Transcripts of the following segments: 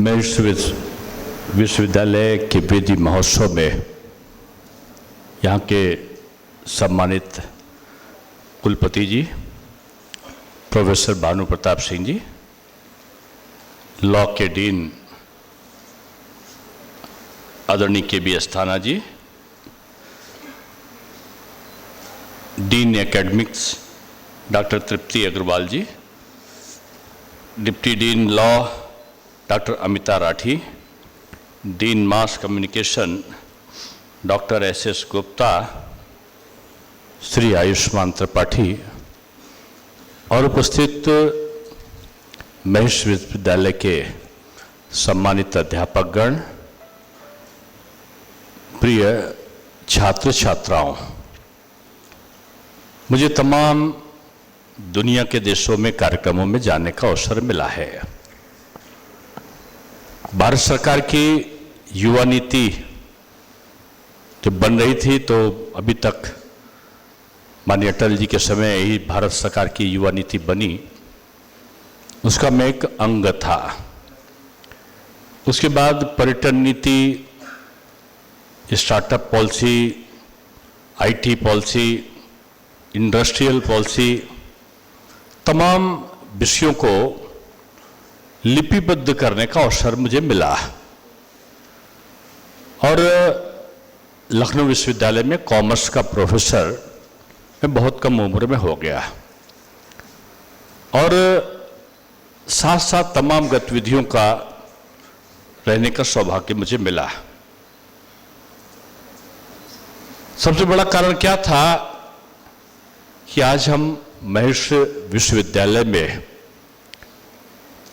मैं इस विश्वविद्यालय के वेदी महोत्सव में यहाँ के सम्मानित कुलपति जी प्रोफेसर भानु प्रताप सिंह जी, लॉ के डीन आदरणीय K B. Asthana ji, dean academics doctor Tripti Agarwal ji, deputy dean law doctor Amita Rathi, dean mass communication doctor S S. Gupta, Shri Ayushman Tripathi और उपस्थित महेश विश्वविद्यालय के सम्मानित अध्यापकगण, प्रिय छात्र छात्राओं, मुझे तमाम दुनिया के देशों में कार्यक्रमों में जाने का अवसर मिला है। भारत सरकार की युवा नीति जब बन रही थी तो अभी तक माननीय अटल जी के समय ही भारत सरकार की युवा नीति बनी, उसका मैं एक अंग था। उसके बाद पर्यटन नीति, startup policy, IT policy, industrial policy, तमाम विषयों को लिपिबद्ध करने का अवसर मुझे मिला और लखनऊ विश्वविद्यालय में कॉमर्स का प्रोफेसर मैं बहुत कम उम्र में हो गया और साथ साथ तमाम गतिविधियों का रहने का सौभाग्य मुझे मिला। सबसे बड़ा कारण क्या था कि आज हम महेश विश्वविद्यालय में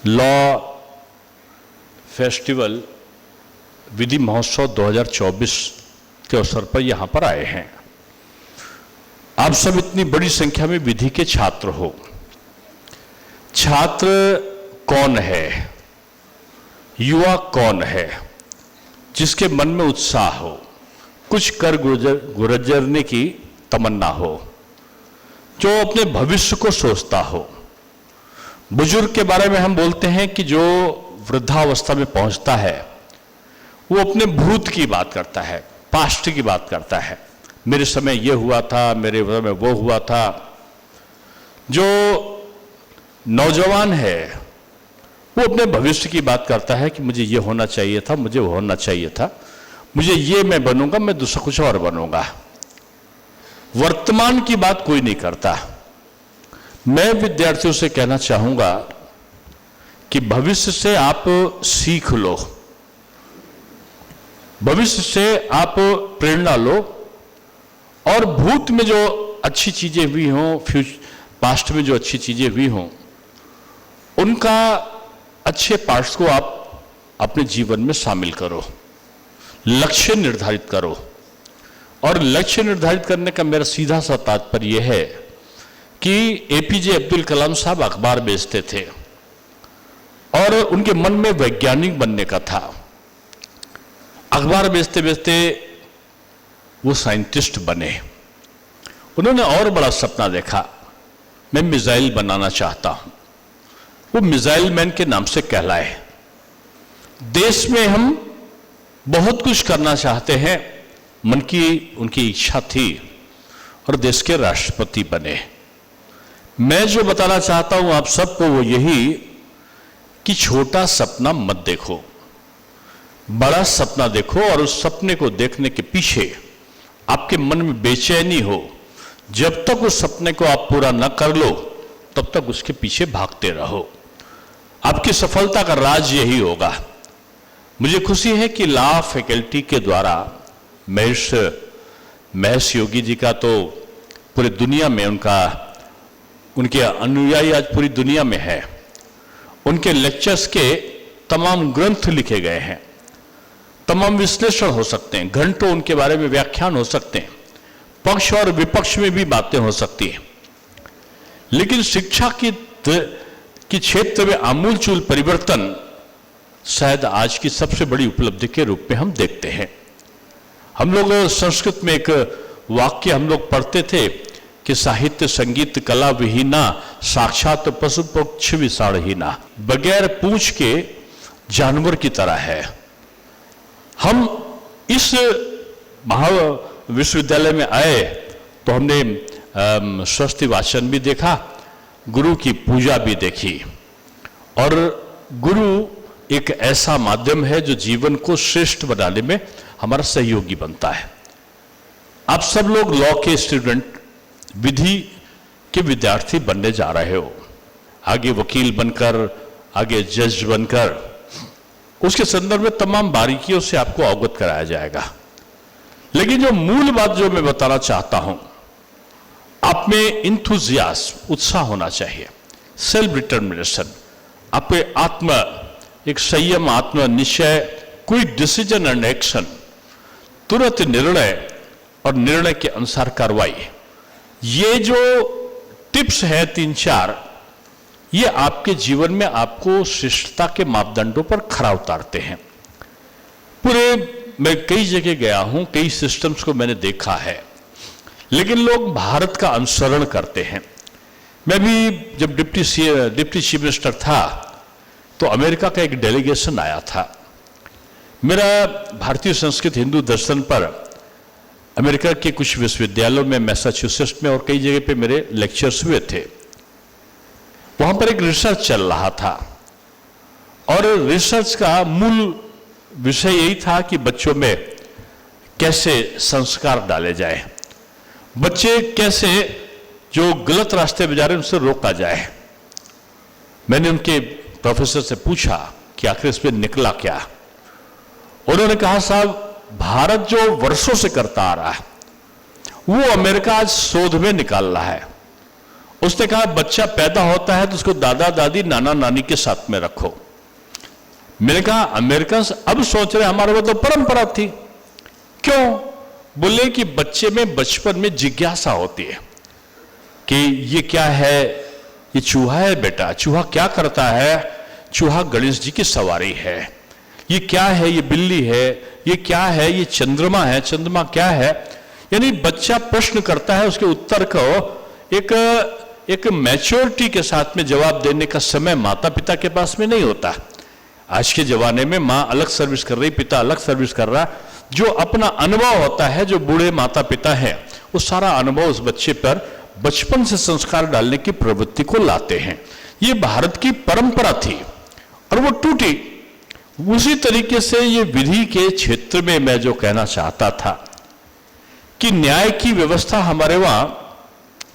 लॉ फेस्टिवल विधि महोत्सव 2024 के अवसर पर यहां पर आए हैं। आप सब इतनी बड़ी संख्या में विधि के छात्र हो। छात्र कौन है, युवा कौन है जिसके मन में उत्साह हो, कुछ कर गुजरने की तमन्ना हो, जो अपने भविष्य को सोचता हो। बुजुर्ग के बारे में हम बोलते हैं कि जो वृद्धावस्था में पहुंचता है वो अपने भूत की बात करता है, पास्ट की बात करता है, मेरे समय ये हुआ था, मेरे समय वो हुआ था। जो नौजवान है वो अपने भविष्य की बात करता है कि मुझे ये होना चाहिए था, मुझे वो होना चाहिए था, मुझे ये मैं बनूंगा, मैं दूसरा कुछ और बनूंगा। वर्तमान की बात कोई नहीं करता। मैं विद्यार्थियों से कहना चाहूंगा कि भविष्य से आप सीख लो, भविष्य से आप प्रेरणा लो और भूत में जो अच्छी चीजें हुई हों, पास्ट में जो अच्छी चीजें हुई हों, उनका अच्छे पार्ट्स को आप अपने जीवन में शामिल करो, लक्ष्य निर्धारित करो। और लक्ष्य निर्धारित करने का मेरा सीधा सा तात्पर्य यह है कि एपीजे अब्दुल कलाम साहब अखबार बेचते थे और उनके मन में वैज्ञानिक बनने का था। अखबार बेचते बेचते वो साइंटिस्ट बने। उन्होंने और बड़ा सपना देखा, मैं मिसाइल बनाना चाहता हूं। वो मिसाइल मैन के नाम से कहलाए। देश में हम बहुत कुछ करना चाहते हैं, मन की उनकी इच्छा थी और देश के राष्ट्रपति बने। मैं जो बताना चाहता हूं आप सबको वो यही कि छोटा सपना मत देखो, बड़ा सपना देखो और उस सपने को देखने के पीछे आपके मन में बेचैनी हो। जब तक उस सपने को आप पूरा न कर लो तब तक उसके पीछे भागते रहो। आपकी सफलता का राज यही होगा। मुझे खुशी है कि लॉ फैकल्टी के द्वारा महेश योगी जी का तो पूरी दुनिया में उनके अनुयायी आज पूरी दुनिया में है। उनके लेक्चर्स के तमाम ग्रंथ लिखे गए हैं, तमाम विश्लेषण हो सकते हैं, घंटों उनके बारे में व्याख्यान हो सकते हैं, पक्ष और विपक्ष में भी बातें हो सकती हैं। लेकिन शिक्षा की क्षेत्र में आमूलचूल परिवर्तन शायद आज की सबसे बड़ी उपलब्धि के रूप में हम देखते हैं। हम लोग संस्कृत में एक वाक्य हम लोग पढ़ते थे कि साहित्य संगीत कला विहीना साक्षात पशु पक्ष विसाड़हीना। बगैर पूछ के जानवर की तरह है। हम इस विश्वविद्यालय में आए तो हमने स्वस्ति वाचन भी देखा, गुरु की पूजा भी देखी। और गुरु एक ऐसा माध्यम है जो जीवन को श्रेष्ठ बनाने में हमारा सहयोगी बनता है। आप सब लोग लॉ के स्टूडेंट, विधि के विद्यार्थी बनने जा रहे हो, आगे वकील बनकर, आगे जज बनकर। उसके संदर्भ में तमाम बारीकियों से आपको अवगत कराया जाएगा। लेकिन जो मूल बात जो मैं बताना चाहता हूं, आप में इंथुजियाज्म, उत्साह होना चाहिए, सेल्फ डिटर्मिनेशन, आप आत्म एक संयम, आत्म निश्चय, कोई डिसीजन एंड एक्शन, तुरंत निर्णय और निर्णय के अनुसार कार्रवाई। ये जो टिप्स है 3-4, ये आपके जीवन में आपको श्रेष्ठता के मापदंडों पर खरा उतारते हैं। मैं कई जगह गया हूं, कई सिस्टम्स को मैंने देखा है, लेकिन लोग भारत का अनुसरण करते हैं। मैं भी जब डिप्टी चीफ मिनिस्टर था तो अमेरिका का एक डेलीगेशन आया था। मेरा भारतीय संस्कृत हिंदू दर्शन पर अमेरिका के कुछ विश्वविद्यालयों में, मैसाचुसेट्स में और कई जगह पे मेरे लेक्चर्स हुए थे। वहां पर एक रिसर्च चल रहा था और रिसर्च का मूल विषय यही था कि बच्चों में कैसे संस्कार डाले जाए, बच्चे कैसे जो गलत रास्ते पे जा रहे हैं उनसे रोका जाए। मैंने उनके प्रोफेसर से पूछा कि आखिर इसमें निकला क्या। उन्होंने कहा, साहब भारत जो वर्षों से करता आ रहा है वो अमेरिका आज शोध में निकाल रहा है। उसने कहा बच्चा पैदा होता है तो उसको दादा दादी नाना नानी के साथ में रखो। मैंने कहा अमेरिकन अब सोच रहे हमारे वो तो परंपरा थी। क्यों? बोले कि बच्चे में बचपन में जिज्ञासा होती है कि ये क्या है, ये चूहा है बेटा, चूहा क्या करता है, चूहा गणेश जी की सवारी है। ये क्या है, ये बिल्ली है, ये क्या है, ये चंद्रमा है, चंद्रमा क्या है। यानी बच्चा प्रश्न करता है, उसके उत्तर को एक मैच्योरिटी के साथ में जवाब देने का समय माता पिता के पास में नहीं होता। आज के जमाने में माँ अलग सर्विस कर रही, पिता अलग सर्विस कर रहा। जो अपना अनुभव होता है, जो बूढ़े माता पिता हैं, वो सारा अनुभव उस बच्चे पर बचपन से संस्कार डालने की प्रवृत्ति को लाते हैं। ये भारत की परंपरा थी और वो टूटी। उसी तरीके से ये विधि के क्षेत्र में मैं जो कहना चाहता था कि न्याय की व्यवस्था हमारे वहां,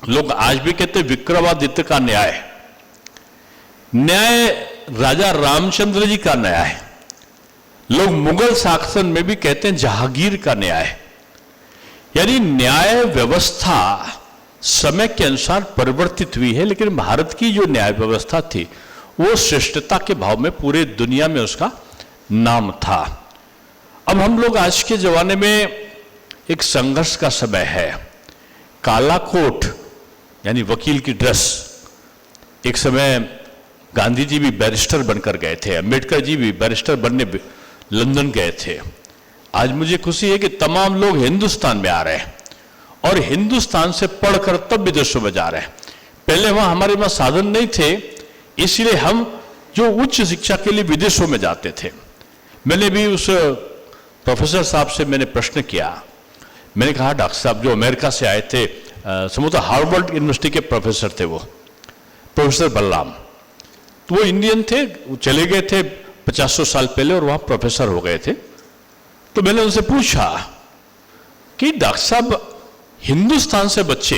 लोग आज भी कहते विक्रमादित्य का न्याय, न्याय राजा रामचंद्र जी का न्याय, लोग मुगल शासन में भी कहते हैं जहांगीर का न्याय। यानी न्याय व्यवस्था समय के अनुसार परिवर्तित हुई है, लेकिन भारत की जो न्याय व्यवस्था थी वो श्रेष्ठता के भाव में पूरे दुनिया में उसका नाम था। अब हम लोग आज के जमाने में एक संघर्ष का समय है। काला कोट यानी वकील की ड्रेस, एक समय गांधी जी भी बैरिस्टर बनकर गए थे, अंबेडकर जी भी बैरिस्टर बनने लंदन गए थे। आज मुझे खुशी है कि तमाम लोग हिंदुस्तान में आ रहे हैं और हिंदुस्तान से पढ़कर तब विदेशों में जा रहे हैं। पहले वहां हमारे पास साधन नहीं थे, इसलिए हम जो उच्च शिक्षा के लिए विदेशों में जाते थे। मैंने भी उस प्रोफेसर साहब से मैंने प्रश्न किया। मैंने कहा डॉक्टर साहब जो अमेरिका से आए थे, संभवतः हार्वर्ड यूनिवर्सिटी के प्रोफेसर थे, वो प्रोफेसर बलराम, तो वो इंडियन थे, वो चले गए थे 50 साल पहले और वहां प्रोफेसर हो गए थे। तो मैंने उनसे पूछा कि डॉक्टर साहब हिंदुस्तान से बच्चे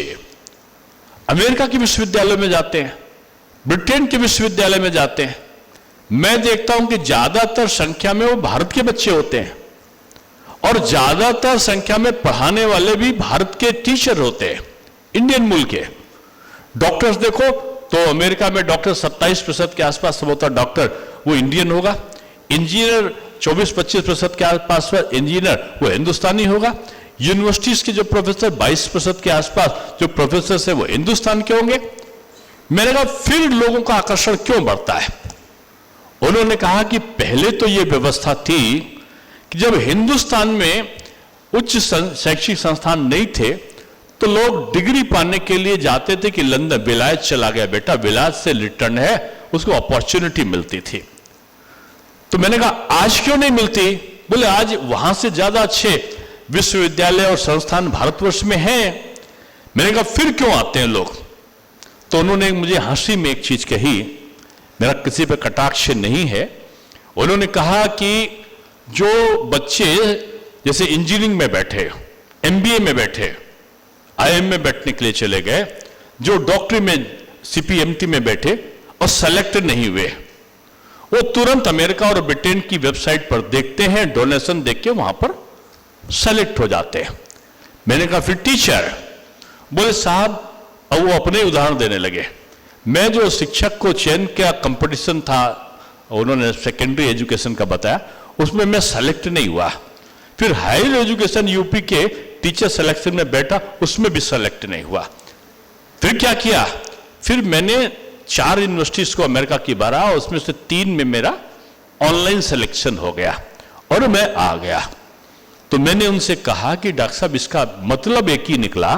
अमेरिका के विश्वविद्यालय में जाते हैं, ब्रिटेन के विश्वविद्यालय में जाते हैं, मैं देखता हूं कि ज्यादातर संख्या में वो भारत के बच्चे होते हैं और ज्यादातर संख्या में पढ़ाने वाले भी भारत के टीचर होते हैं, इंडियन मूल के। डॉक्टर्स देखो तो अमेरिका में डॉक्टर 27% के आसपास होता डॉक्टर वो इंडियन होगा, इंजीनियर 24-25% के आसपास इंजीनियर वो हिंदुस्तानी होगा, यूनिवर्सिटीज के जो प्रोफेसर 22% के आसपास जो प्रोफेसर है वो हिंदुस्तान के होंगे। मैंने कहा फिर लोगों का आकर्षण क्यों बढ़ता है? उन्होंने कहा कि पहले तो ये व्यवस्था थी कि जब हिंदुस्तान में उच्च शैक्षिक संस्थान नहीं थे तो लोग डिग्री पाने के लिए जाते थे कि लंदन, विलायत चला गया बेटा, विलायत से रिटर्न है, उसको अपॉर्चुनिटी मिलती थी। तो मैंने कहा आज क्यों नहीं मिलती? बोले आज वहां से ज्यादा अच्छे विश्वविद्यालय और संस्थान भारतवर्ष में हैं। मैंने कहा फिर क्यों आते हैं लोग? तो उन्होंने मुझे हंसी में एक चीज कही, मेरा किसी पे कटाक्ष नहीं है। उन्होंने कहा कि जो बच्चे जैसे इंजीनियरिंग में बैठे, एमबीए में बैठे, आईएम में बैठने के लिए चले गए, जो डॉक्टरी में सीपीएमटी में बैठे और सेलेक्ट नहीं हुए, वो तुरंत अमेरिका और ब्रिटेन की वेबसाइट पर देखते हैं, डोनेशन देख के वहां पर सेलेक्ट हो जाते हैं। मैंने कहा फिर टीचर? बोले साहब, अब वो अपने उदाहरण देने लगे। मैं जो शिक्षक को चयन का कंपटीशन था, उन्होंने सेकेंडरी एजुकेशन का बताया, उसमें मैं सेलेक्ट नहीं हुआ। फिर हायर एजुकेशन यूपी के टीचर सिलेक्शन में बैठा, उसमें भी सेलेक्ट नहीं हुआ। फिर क्या किया? फिर मैंने 4 यूनिवर्सिटीज को अमेरिका की भरा, उसमें से 3 में मेरा ऑनलाइन सिलेक्शन हो गया और मैं आ गया। तो मैंने उनसे कहा कि डॉक्टर साहब, इसका मतलब एक ही निकला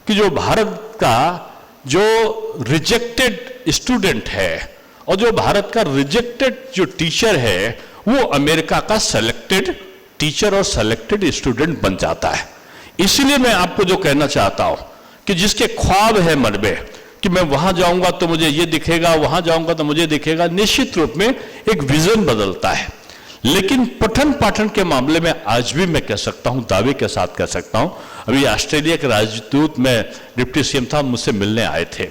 कि जो भारत का जो रिजेक्टेड स्टूडेंट है और जो भारत का रिजेक्टेड जो टीचर है, वो अमेरिका का सेलेक्टेड टीचर और सेलेक्टेड स्टूडेंट बन जाता है। इसलिए मैं आपको जो कहना चाहता हूं कि जिसके ख्वाब है मन में कि मैं वहां जाऊंगा तो मुझे ये दिखेगा, वहां जाऊंगा तो मुझे दिखेगा, निश्चित रूप में एक विजन बदलता है। लेकिन पठन पाठन के मामले में आज भी मैं कह सकता हूं, दावे के साथ कह सकता हूं, अभी ऑस्ट्रेलिया के राजदूत में डिप्टी सीएम था, मुझसे मिलने आए थे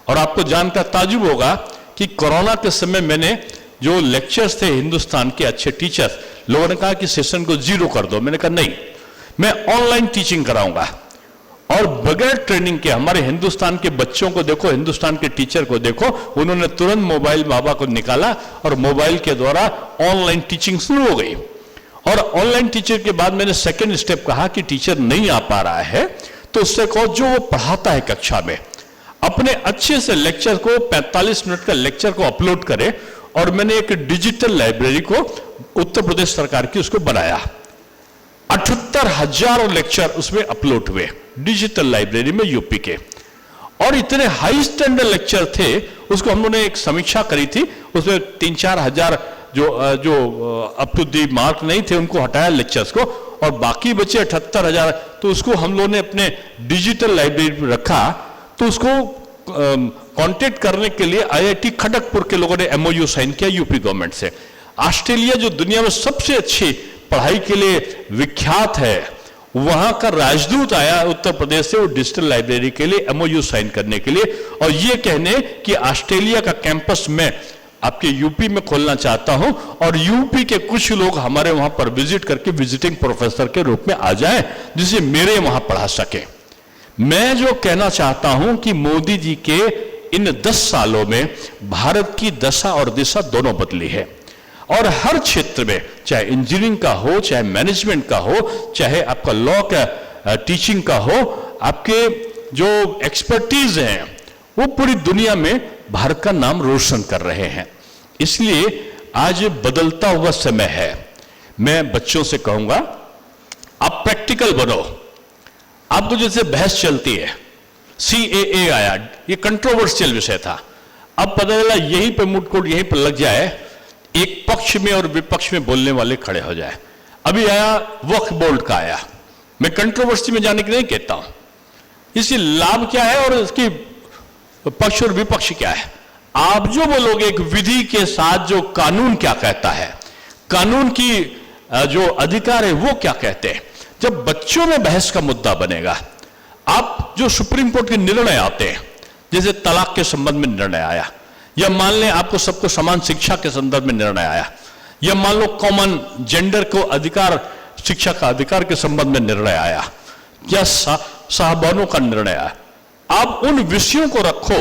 और आपको जानकर ताजुब होगा कि कोरोना के समय मैंने जो लेक्चर्स थे हिंदुस्तान के अच्छे टीचर्स, लोगों ने कहा कि सेशन को 0 कर दो। मैंने कहा नहीं, मैं ऑनलाइन टीचिंग कराऊंगा और बगैर ट्रेनिंग के। हमारे हिंदुस्तान के बच्चों को देखो, हिंदुस्तान के टीचर को देखो, उन्होंने तुरंत मोबाइल बाबा को निकाला और मोबाइल के द्वारा ऑनलाइन टीचिंग शुरू हो गई। और ऑनलाइन टीचर के बाद मैंने सेकंड स्टेप कहा कि टीचर नहीं आ पा रहा है तो उससे कहो जो वो पढ़ाता है कक्षा में अपने अच्छे से लेक्चर को 45 मिनट का लेक्चर को अपलोड करे। और मैंने एक डिजिटल लाइब्रेरी को उत्तर प्रदेश सरकार की उसको बनाया। 78,000 लेक्चर उसमें अपलोड हुए डिजिटल लाइब्रेरी में यूपी के, और इतने हाई स्टैंडर्ड लेक्चर थे। उसको हम लोगों ने एक समीक्षा करी थी, उसमें 3-4 हजार जो अप टू दी मार्क नहीं थे उनको हटाया लेक्चर्स को, और बाकी बचे 78,000। तो उसको हम लोगों ने अपने डिजिटल लाइब्रेरी में रखा। तो उसको कांटेक्ट करने के लिए आईआईटी खड़गपुर के लोगों ने एमओयू साइन किया यूपी गवर्नमेंट से। ऑस्ट्रेलिया जो दुनिया में सबसे अच्छी पढ़ाई के लिए विख्यात है, वहां का राजदूत आया उत्तर प्रदेश से, वो डिजिटल लाइब्रेरी के लिए एमओयू साइन करने के लिए, और ये कहने कि ऑस्ट्रेलिया का कैंपस मैं आपके यूपी में खोलना चाहता हूं और यूपी के कुछ लोग हमारे वहां पर विजिट करके विजिटिंग प्रोफेसर के रूप में आ जाएं, जिसे मेरे वहां पढ़ा सके। मैं जो कहना चाहता हूं कि मोदी जी के इन 10 सालों में भारत की दशा और दिशा दोनों बदली है, और हर क्षेत्र में, चाहे इंजीनियरिंग का हो, चाहे मैनेजमेंट का हो, चाहे आपका लॉ का टीचिंग का हो, आपके जो एक्सपर्टीज हैं वो पूरी दुनिया में भारत का नाम रोशन कर रहे हैं। इसलिए आज बदलता हुआ समय है। मैं बच्चों से कहूंगा आप प्रैक्टिकल बनो। आपको जैसे बहस चलती है, CAA आया, ये कंट्रोवर्शियल विषय था, अब पता चला यहीं पे मुटकुट यहीं पर लग जाए, एक पक्ष में और विपक्ष में बोलने वाले खड़े हो जाए। अभी आया वक्फ बोर्ड का आया, मैं कंट्रोवर्सी में जाने के नहीं कहता हूं, इससे लाभ क्या है और इसकी पक्ष और विपक्ष क्या है। आप जो बोलोगे एक विधि के साथ, जो कानून क्या कहता है, कानून की जो अधिकार है वो क्या कहते हैं, जब बच्चों में बहस का मुद्दा बनेगा। आप जो सुप्रीम कोर्ट के निर्णय आते हैं, जैसे तलाक के संबंध में निर्णय आया, या मान लें आपको सबको समान शिक्षा के संदर्भ में निर्णय आया, या मान लो कॉमन जेंडर को अधिकार, शिक्षा का अधिकार के संबंध में निर्णय आया, या साहबानों का निर्णय आया। आप उन विषयों को रखो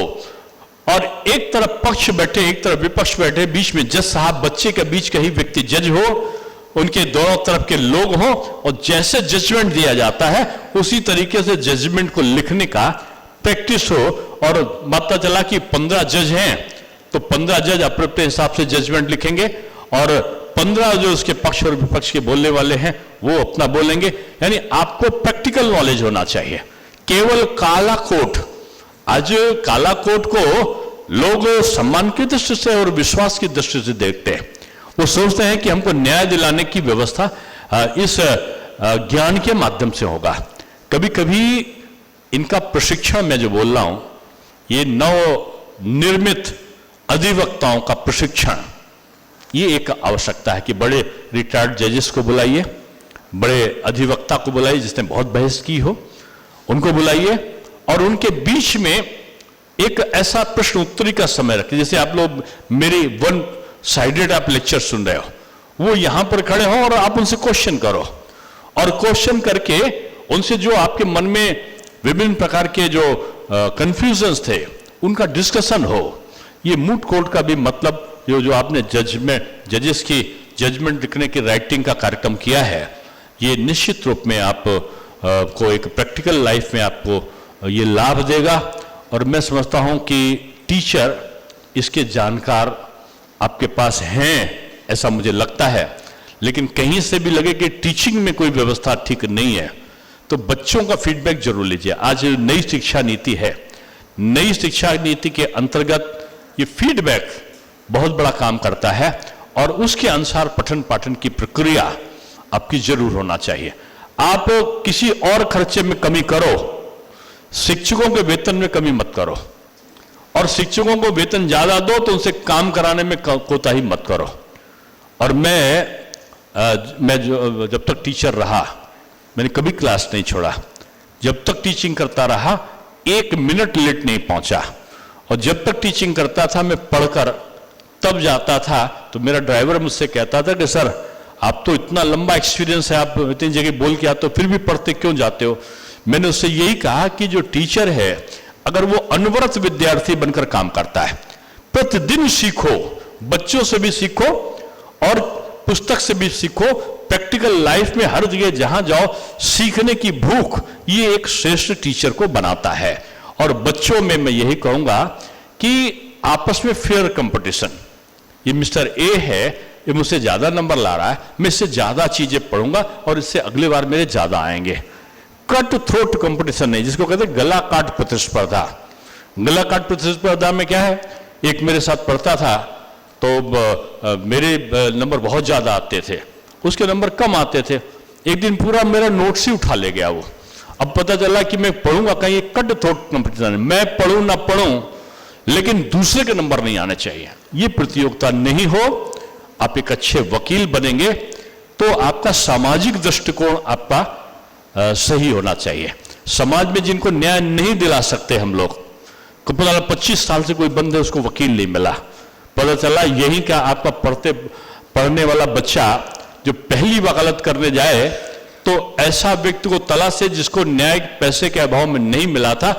और एक तरफ पक्ष बैठे, एक तरफ विपक्ष बैठे, बीच में जज साहब, बच्चे के बीच कहीं व्यक्ति जज हो, उनके दोनों तरफ के लोग हों, और जैसे जजमेंट दिया जाता है उसी तरीके से जजमेंट को लिखने का प्रैक्टिस हो। और पता चला कि 15 जज हैं तो 15 जज अपने अपने हिसाब से जजमेंट लिखेंगे, और 15 जो उसके पक्ष और विपक्ष के बोलने वाले हैं वो अपना बोलेंगे। यानी आपको प्रैक्टिकल नॉलेज होना चाहिए। केवल काला कोट, आज काला कोट को लोग सम्मान की दृष्टि से और विश्वास की दृष्टि से देखते हैं, वो सोचते हैं कि हमको न्याय दिलाने की व्यवस्था इस ज्ञान के माध्यम से होगा। कभी कभी इनका प्रशिक्षण, मैं जो बोल रहा हूं, ये नव निर्मित अधिवक्ताओं का प्रशिक्षण, ये एक आवश्यकता है कि बड़े रिटायर्ड जजेस को बुलाइए, बड़े अधिवक्ता को बुलाइए जिसने बहुत बहस की हो, उनको बुलाइए और उनके बीच में एक ऐसा प्रश्न उत्तरी का समय रखिए। जैसे आप लोग मेरी वन साइडेड आप लेक्चर सुन रहे हो, वो यहां पर खड़े हो और आप उनसे क्वेश्चन करो, और क्वेश्चन करके उनसे जो आपके मन में विभिन्न प्रकार के जो कंफ्यूजन्स थे उनका डिस्कशन हो। ये मूट कोर्ट का भी मतलब जो आपने जजेस की जजमेंट लिखने की राइटिंग का कार्यक्रम किया है, ये निश्चित रूप में आप को एक प्रैक्टिकल लाइफ में आपको ये लाभ देगा। और मैं समझता हूं कि टीचर इसके जानकार आपके पास हैं, ऐसा मुझे लगता है। लेकिन कहीं से भी लगे कि टीचिंग में कोई व्यवस्था ठीक नहीं है तो बच्चों का फीडबैक जरूर लीजिए। आज नई शिक्षा नीति है, नई शिक्षा नीति के अंतर्गत ये फीडबैक बहुत बड़ा काम करता है और उसके अनुसार पठन पाठन की प्रक्रिया आपकी जरूर होना चाहिए। आप किसी और खर्चे में कमी करो, शिक्षकों के वेतन में कमी मत करो, और शिक्षकों को वेतन ज्यादा दो तो उनसे काम कराने में कोताही मत करो। और मैं जब तक टीचर रहा मैंने कभी क्लास नहीं छोड़ा, जब तक टीचिंग करता रहा 1 मिनट लेट नहीं पहुंचा, और जब तक टीचिंग करता था मैं पढ़कर तब जाता था तो मेरा ड्राइवर मुझसे कहता था कि सर आप तो इतना लंबा एक्सपीरियंस है, आप इतनी जगह बोल के आते हो फिर भी पढ़ते क्यों जाते हो। मैंने उससे यही कहा कि जो टीचर है अगर वो अनवरत विद्यार्थी बनकर काम करता है, प्रतिदिन सीखो, बच्चों से भी सीखो और पुस्तक से भी सीखो, प्रैक्टिकल लाइफ में हर जगह जहां जाओ सीखने की भूख, ये एक श्रेष्ठ टीचर को बनाता है। और बच्चों में मैं यही कहूंगा कि आपस में फेयर कंपटीशन, ये मिस्टर ए है, ये मुझसे ज्यादा नंबर ला रहा है, मैं इससे ज्यादा चीजें पढ़ूंगा और इससे अगली बार मेरे ज्यादा आएंगे। कट थ्रोट कंपटीशन नहीं, जिसको कहते हैं गला काट प्रतिस्पर्धा। गला काट प्रतिस्पर्धा में क्या है, एक मेरे साथ पढ़ता था तो मेरे नंबर बहुत ज्यादा आते थे, उसके नंबर कम आते थे। एक दिन पूरा मेरा नोट्स ही उठा ले गया वो। अब पता चला कि मैं पढ़ूंगा कहीं, कट थ्रोट कंपटीशन, मैं पढ़ूं ना पढ़ूं लेकिन दूसरे के नंबर नहीं आने चाहिए। ये प्रतियोगिता नहीं हो। आप एक अच्छे वकील बनेंगे तो आपका सामाजिक दृष्टिकोण आपका सही होना चाहिए। समाज में जिनको न्याय नहीं दिला सकते हम लोग, को पता चला 25 साल से कोई बंद है उसको वकील नहीं मिला, पता चला यही का आपका पढ़ने वाला बच्चा जो पहली वकालत करने जाए तो ऐसा व्यक्ति को तलाश से जिसको न्याय पैसे के अभाव में नहीं मिला था,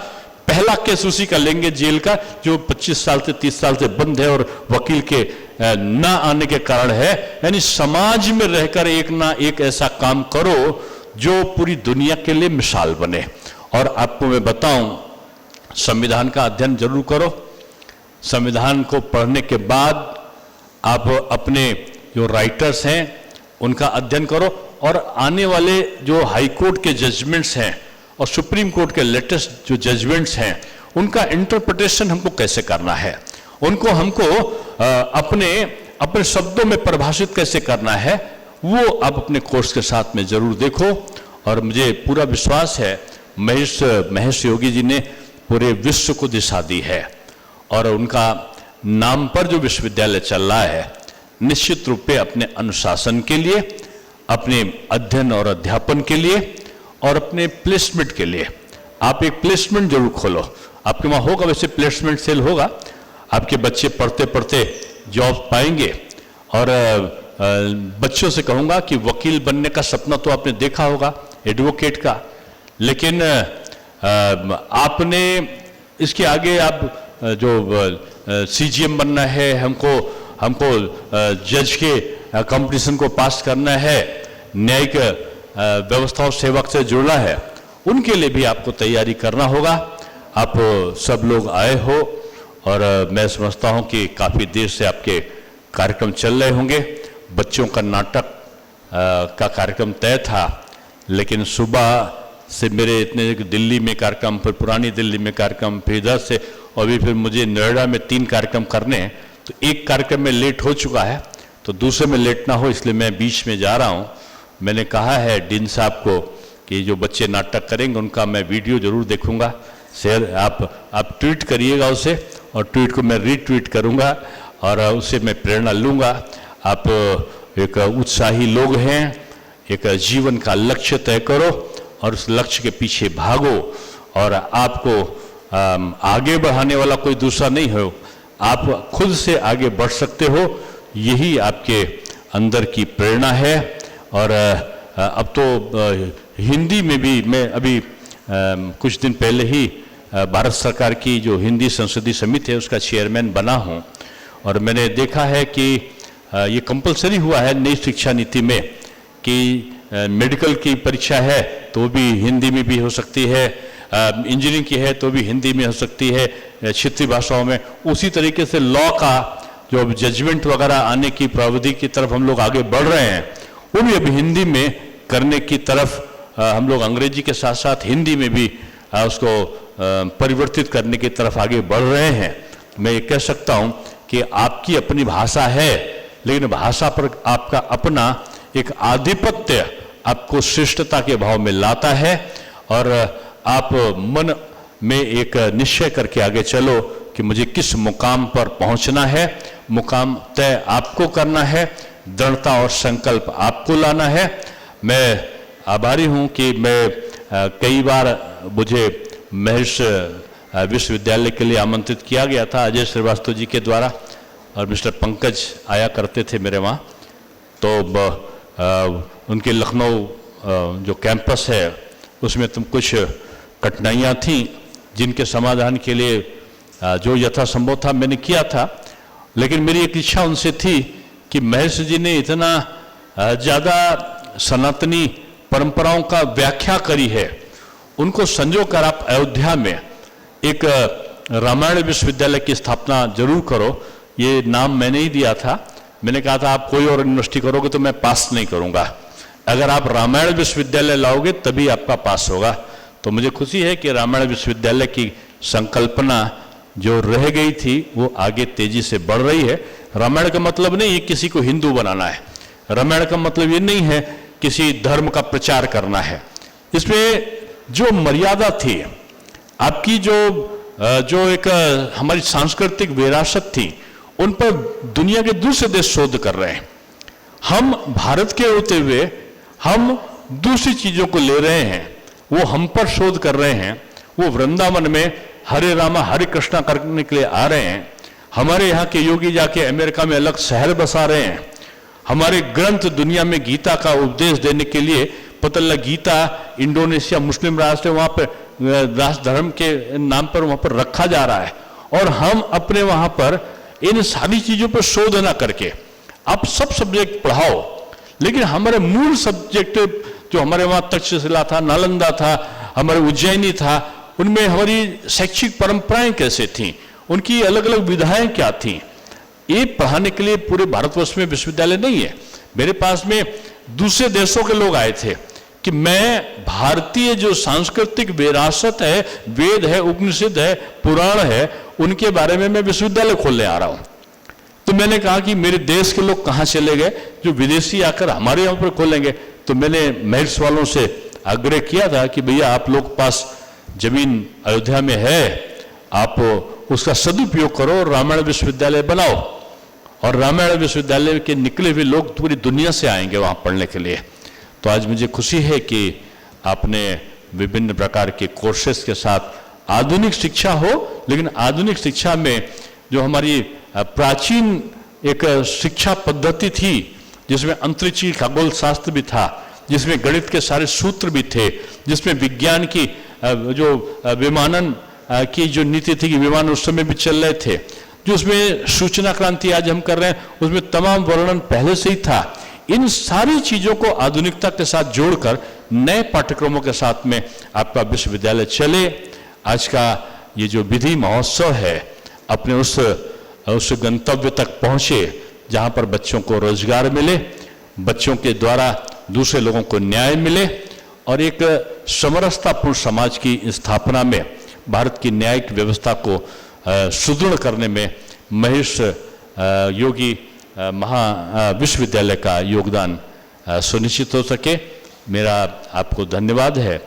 पहला केस उसी का लेंगे जेल का जो 25 साल से 30 साल से बंद है और वकील के ना आने के कारण है। यानी समाज में रहकर एक ना एक ऐसा काम करो जो पूरी दुनिया के लिए मिसाल बने। और आपको मैं बताऊं, संविधान का अध्ययन जरूर करो। संविधान को पढ़ने के बाद आप अपने जो राइटर्स हैं उनका अध्ययन करो, और आने वाले जो हाई कोर्ट के जजमेंट्स हैं और सुप्रीम कोर्ट के लेटेस्ट जो जजमेंट्स हैं उनका इंटरप्रिटेशन हमको कैसे करना है, उनको हमको अपने शब्दों में परिभाषित कैसे करना है, वो आप अपने कोर्स के साथ में जरूर देखो। और मुझे पूरा विश्वास है महेश योगी जी ने पूरे विश्व को दिशा दी है, और उनका नाम पर जो विश्वविद्यालय चल रहा है निश्चित रूप से अपने अनुशासन के लिए, अपने अध्ययन और अध्यापन के लिए और अपने प्लेसमेंट के लिए आप एक प्लेसमेंट जरूर खोलो। आपके वहां होगा वैसे प्लेसमेंट सेल होगा, आपके बच्चे पढ़ते पढ़ते जॉब पाएंगे। और बच्चों से कहूंगा कि वकील बनने का सपना तो आपने देखा होगा, एडवोकेट का, लेकिन आपने इसके आगे आप जो सीजीएम बनना है, हमको जज के कंपटीशन को पास करना है, न्यायिक व्यवस्था सेवक से जुड़ना है, उनके लिए भी आपको तैयारी करना होगा। आप सब लोग आए हो और मैं समझता हूं कि काफी देर से आपके कार्यक्रम चल रहे होंगे। बच्चों का नाटक का कार्यक्रम तय था, लेकिन सुबह से मेरे इतने दिल्ली में कार्यक्रम, फिर पुरानी दिल्ली में कार्यक्रम, फिर इधर से, और भी फिर मुझे नोएडा में 3 कार्यक्रम करने हैं, तो एक कार्यक्रम में लेट हो चुका है। तो दूसरे में लेट ना हो इसलिए मैं बीच में जा रहा हूँ। मैंने कहा है डीन साहब को कि जो बच्चे नाटक करेंगे उनका मैं वीडियो जरूर देखूंगा, शेयर आप ट्वीट करिएगा उसे, और ट्वीट को मैं रीट्वीट करूंगा और उससे मैं प्रेरणा लूँगा। आप एक उत्साही लोग हैं, एक जीवन का लक्ष्य तय करो और उस लक्ष्य के पीछे भागो, और आपको आगे बढ़ाने वाला कोई दूसरा नहीं हो, आप खुद से आगे बढ़ सकते हो, यही आपके अंदर की प्रेरणा है। और अब तो हिंदी में भी मैं अभी कुछ दिन पहले ही भारत सरकार की जो हिंदी संसदीय समिति है उसका चेयरमैन बना हूँ, और मैंने देखा है कि ये कंपलसरी हुआ है नई शिक्षा नीति में कि मेडिकल की परीक्षा है तो भी हिंदी में भी हो सकती है, इंजीनियरिंग की है तो भी हिंदी में हो सकती है, क्षेत्रीय भाषाओं में। उसी तरीके से लॉ का जो जजमेंट वगैरह आने की प्रावधान की तरफ हम लोग आगे बढ़ रहे हैं, वो भी अभी हिंदी में करने की तरफ हम लोग अंग्रेजी के साथ साथ हिंदी में भी उसको परिवर्तित करने की तरफ आगे बढ़ रहे हैं। मैं ये कह सकता हूँ कि आपकी अपनी भाषा है, लेकिन भाषा पर आपका अपना एक आधिपत्य आपको श्रेष्ठता के भाव में लाता है, और आप मन में एक निश्चय करके आगे चलो कि मुझे किस मुकाम पर पहुंचना है। मुकाम तय आपको करना है, दृढ़ता और संकल्प आपको लाना है। मैं आभारी हूं कि मैं कई बार मुझे महर्षि विश्वविद्यालय के लिए आमंत्रित किया गया था अजय श्रीवास्तव जी के द्वारा, और मिस्टर पंकज आया करते थे मेरे वहाँ। तो उनके लखनऊ जो कैंपस है उसमें तुम कुछ कठिनाइयाँ थीं जिनके समाधान के लिए जो यथासंभव था मैंने किया था, लेकिन मेरी एक इच्छा उनसे थी कि महर्षि जी ने इतना ज़्यादा सनातनी परंपराओं का व्याख्या करी है, उनको संजो कर आप अयोध्या में एक रामायण विश्वविद्यालय की स्थापना जरूर करो। ये नाम मैंने ही दिया था, मैंने कहा था आप कोई और यूनिवर्सिटी करोगे तो मैं पास नहीं करूंगा, अगर आप रामायण विश्वविद्यालय लाओगे तभी आपका पास होगा। तो मुझे खुशी है कि रामायण विश्वविद्यालय की संकल्पना जो रह गई थी वो आगे तेजी से बढ़ रही है। रामायण का मतलब नहीं है किसी को हिंदू बनाना है, रामायण का मतलब ये नहीं है किसी धर्म का प्रचार करना है। इसमें जो मर्यादा थी आपकी, जो एक हमारी सांस्कृतिक विरासत थी, उन पर दुनिया के दूसरे देश शोध कर रहे हैं। हम भारत के होते हुए हम दूसरी चीजों को ले रहे हैं, वो हम पर शोध कर रहे हैं। वो वृंदावन में हरे रामा हरे कृष्णा करने के लिए आ रहे हैं, हमारे यहाँ के योगी जाके अमेरिका में अलग शहर बसा रहे हैं। हमारे ग्रंथ दुनिया में गीता का उपदेश देने के लिए पता लगा गीता इंडोनेशिया मुस्लिम राष्ट्र वहाँ पर राष्ट्र धर्म के नाम पर वहाँ पर रखा जा रहा है, और हम अपने वहाँ पर इन सारी चीजों पर शोध न करके आप सब सब्जेक्ट पढ़ाओ, लेकिन हमारे मूल सब्जेक्ट जो हमारे वहाँ तक्षशिला था, नालंदा था, हमारे उज्जैनी था, उनमें हमारी शैक्षिक परंपराएं कैसे थीं, उनकी अलग अलग विधाएं क्या थीं, ये पढ़ाने के लिए पूरे भारतवर्ष में विश्वविद्यालय नहीं है। मेरे पास में दूसरे देशों के लोग आए थे कि मैं भारतीय जो सांस्कृतिक विरासत है, वेद है, उपनिषद है, पुराण है, उनके बारे में मैं विश्वविद्यालय खोलने आ रहा हूं। तो मैंने कहा कि मेरे देश के लोग कहां चले गए जो विदेशी आकर हमारे यहाँ पर खोलेंगे। तो मैंने महर्षि वालों से आग्रह किया था कि भैया आप लोग पास जमीन अयोध्या में है, आप उसका सदुपयोग करो, रामायण विश्वविद्यालय बनाओ, और रामायण विश्वविद्यालय के निकले हुए लोग पूरी दुनिया से आएंगे वहां पढ़ने के लिए। तो आज मुझे खुशी है कि आपने विभिन्न प्रकार के कोर्सेस के साथ आधुनिक शिक्षा हो, लेकिन आधुनिक शिक्षा में जो हमारी प्राचीन एक शिक्षा पद्धति थी जिसमें अंतरिक्षी खगोल शास्त्र भी था, जिसमें गणित के सारे सूत्र भी थे, जिसमें विज्ञान की जो विमानन की जो नीति थी कि विमान उस समय भी चल रहे थे, जो उसमें सूचना क्रांति आज हम कर रहे हैं उसमें तमाम वर्णन पहले से ही था। इन सारी चीजों को आधुनिकता के साथ जोड़कर नए पाठ्यक्रमों के साथ में आपका विश्वविद्यालय चले। आज का ये जो विधि महोत्सव है अपने उस गंतव्य तक पहुंचे जहां पर बच्चों को रोजगार मिले, बच्चों के द्वारा दूसरे लोगों को न्याय मिले, और एक समरसतापूर्ण समाज की स्थापना में भारत की न्यायिक व्यवस्था को सुदृढ़ करने में महर्षि योगी विश्वविद्यालय का योगदान सुनिश्चित हो सके। मेरा आपको धन्यवाद है।